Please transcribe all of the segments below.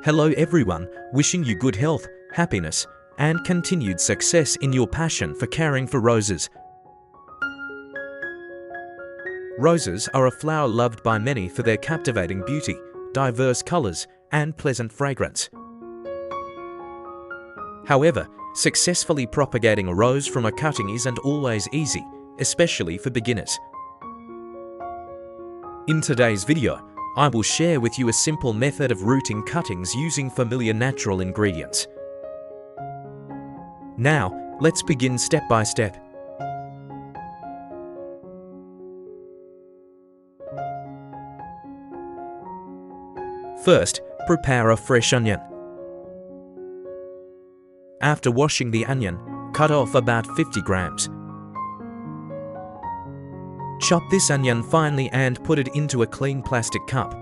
Hello everyone, wishing you good health, happiness, and continued success in your passion for caring for roses. Roses are a flower loved by many for their captivating beauty, diverse colors, and pleasant fragrance. However, successfully propagating a rose from a cutting isn't always easy, especially for beginners. In today's video, I will share with you a simple method of rooting cuttings using familiar natural ingredients. Now, let's begin step by step. First, prepare a fresh onion. After washing the onion, cut off about 50 grams. Chop this onion finely and put it into a clean plastic cup.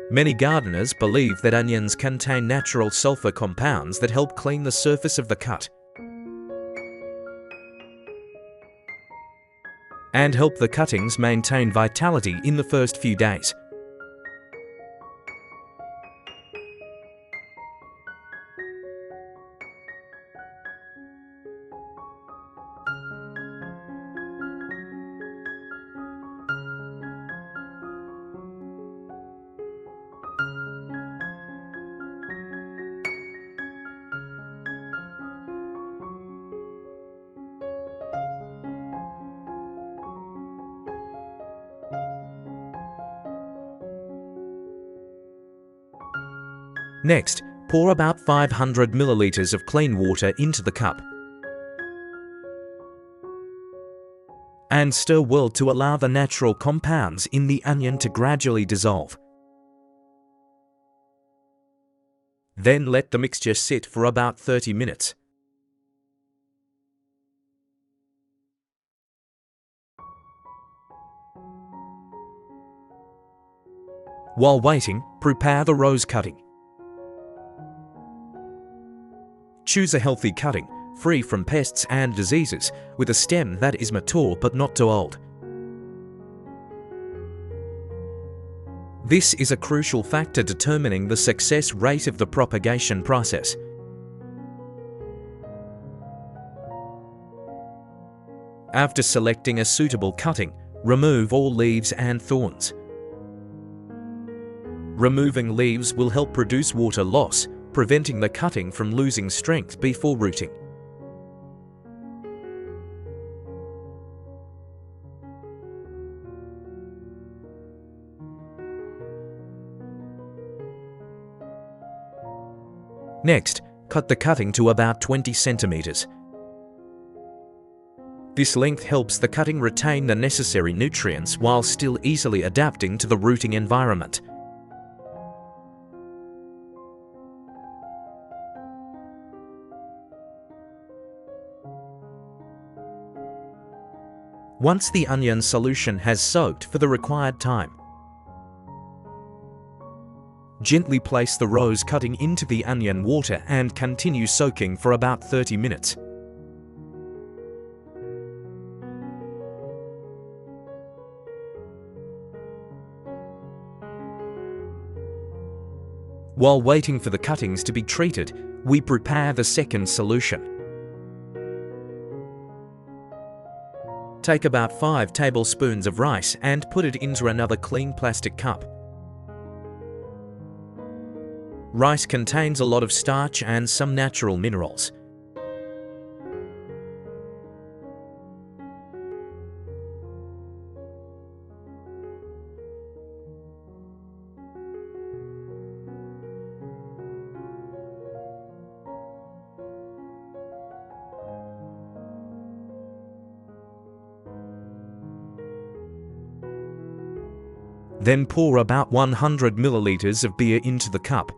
Many gardeners believe that onions contain natural sulfur compounds that help clean the surface of the cut and help the cuttings maintain vitality in the first few days. Next, pour about 500 milliliters of clean water into the cup and stir well to allow the natural compounds in the onion to gradually dissolve. Then let the mixture sit for about 30 minutes. While waiting, prepare the rose cutting. Choose a healthy cutting, free from pests and diseases, with a stem that is mature but not too old. This is a crucial factor determining the success rate of the propagation process. After selecting a suitable cutting, remove all leaves and thorns. Removing leaves will help reduce water loss, preventing the cutting from losing strength before rooting. Next, cut the cutting to about 20 centimeters. This length helps the cutting retain the necessary nutrients while still easily adapting to the rooting environment. Once the onion solution has soaked for the required time, gently place the rose cutting into the onion water and continue soaking for about 30 minutes. While waiting for the cuttings to be treated, we prepare the second solution. Take about 5 tablespoons of rice and put it into another clean plastic cup. Rice contains a lot of starch and some natural minerals. Then pour about 100 milliliters of beer into the cup.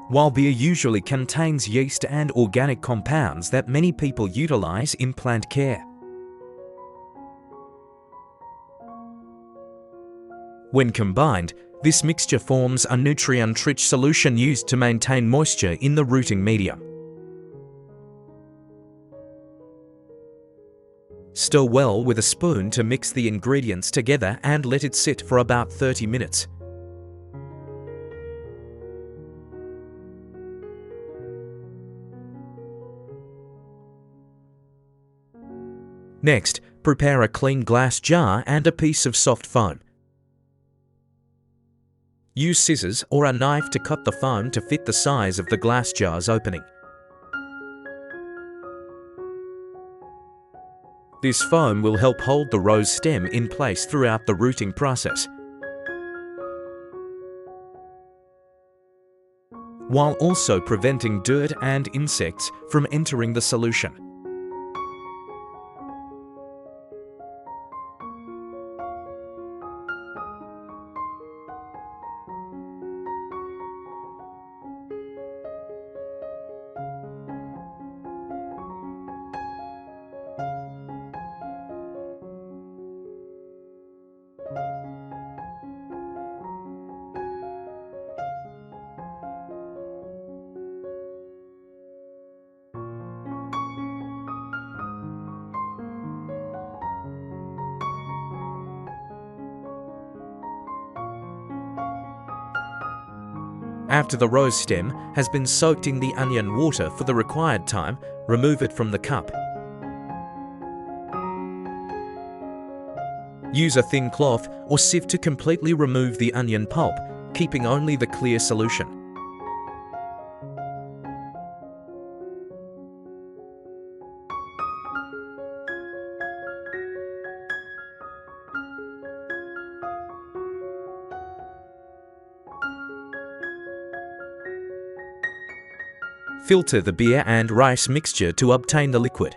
While beer usually contains yeast and organic compounds that many people utilize in plant care. When combined, this mixture forms a nutrient-rich solution used to maintain moisture in the rooting medium. Stir well with a spoon to mix the ingredients together and let it sit for about 30 minutes. Next, prepare a clean glass jar and a piece of soft foam. Use scissors or a knife to cut the foam to fit the size of the glass jar's opening. This foam will help hold the rose stem in place throughout the rooting process, while also preventing dirt and insects from entering the solution. After the rose stem has been soaked in the onion water for the required time, remove it from the cup. Use a thin cloth or sieve to completely remove the onion pulp, keeping only the clear solution. Filter the beer and rice mixture to obtain the liquid.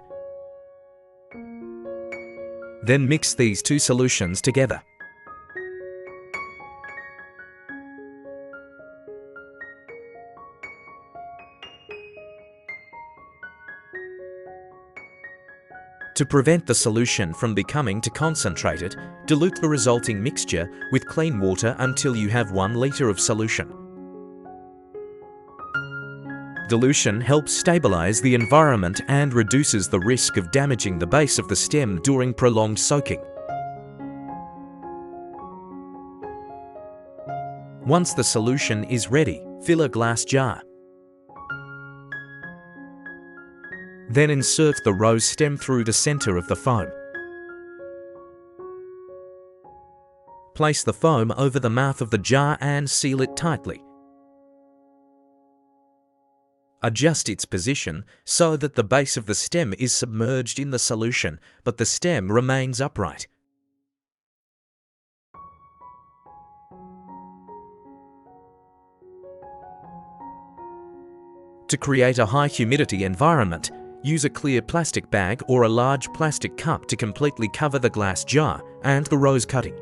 Then mix these two solutions together. To prevent the solution from becoming too concentrated, dilute the resulting mixture with clean water until you have 1 liter of solution. Dilution helps stabilize the environment and reduces the risk of damaging the base of the stem during prolonged soaking. Once the solution is ready, fill a glass jar. Then insert the rose stem through the center of the foam. Place the foam over the mouth of the jar and seal it tightly. Adjust its position so that the base of the stem is submerged in the solution, but the stem remains upright. To create a high humidity environment, use a clear plastic bag or a large plastic cup to completely cover the glass jar and the rose cutting.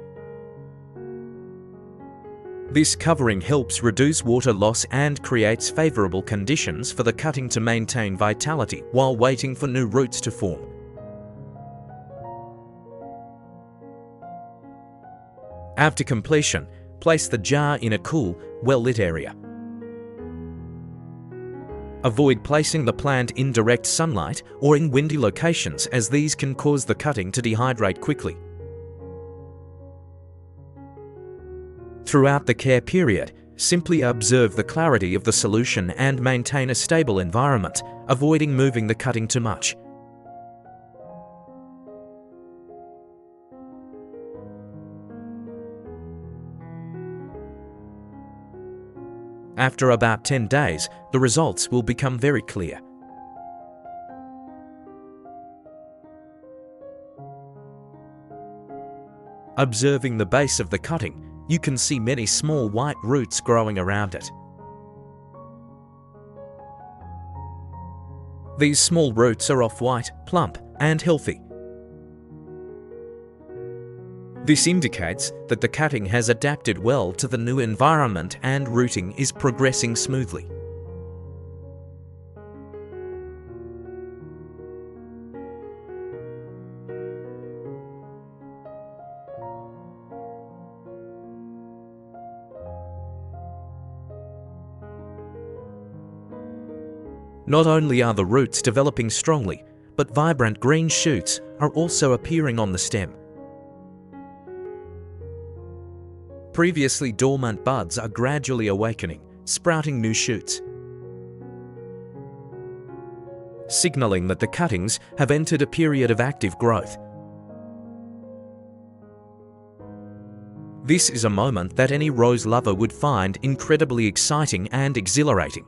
This covering helps reduce water loss and creates favorable conditions for the cutting to maintain vitality while waiting for new roots to form. After completion, place the jar in a cool, well-lit area. Avoid placing the plant in direct sunlight or in windy locations, as these can cause the cutting to dehydrate quickly. Throughout the care period, simply observe the clarity of the solution and maintain a stable environment, avoiding moving the cutting too much. After about 10 days, the results will become very clear. Observing the base of the cutting, you can see many small white roots growing around it. These small roots are off-white, plump, and healthy. This indicates that the cutting has adapted well to the new environment and rooting is progressing smoothly. Not only are the roots developing strongly, but vibrant green shoots are also appearing on the stem. Previously dormant buds are gradually awakening, sprouting new shoots, signaling that the cuttings have entered a period of active growth. This is a moment that any rose lover would find incredibly exciting and exhilarating.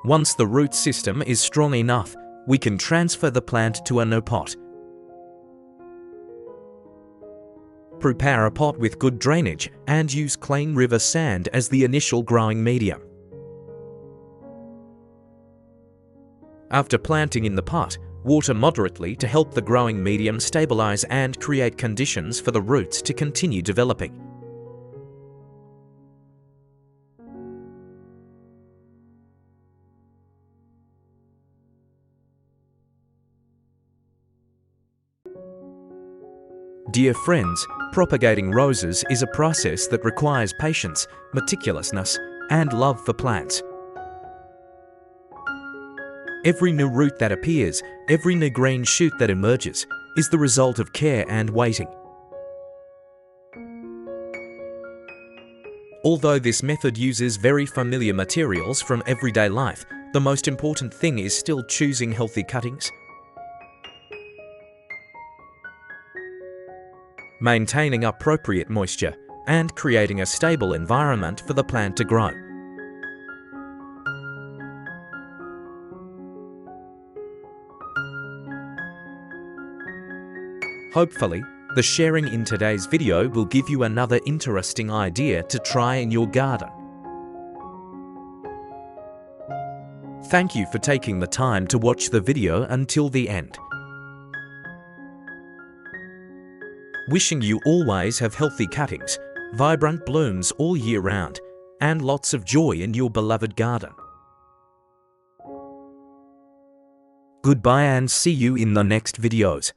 Once the root system is strong enough, we can transfer the plant to a new pot. Prepare a pot with good drainage and use clean river sand as the initial growing medium. After planting in the pot, water moderately to help the growing medium stabilize and create conditions for the roots to continue developing. Dear friends, propagating roses is a process that requires patience, meticulousness, and love for plants. Every new root that appears, every new green shoot that emerges, is the result of care and waiting. Although this method uses very familiar materials from everyday life, the most important thing is still choosing healthy cuttings, maintaining appropriate moisture, and creating a stable environment for the plant to grow. Hopefully, the sharing in today's video will give you another interesting idea to try in your garden. Thank you for taking the time to watch the video until the end. Wishing you always have healthy cuttings, vibrant blooms all year round, and lots of joy in your beloved garden. Goodbye and see you in the next videos.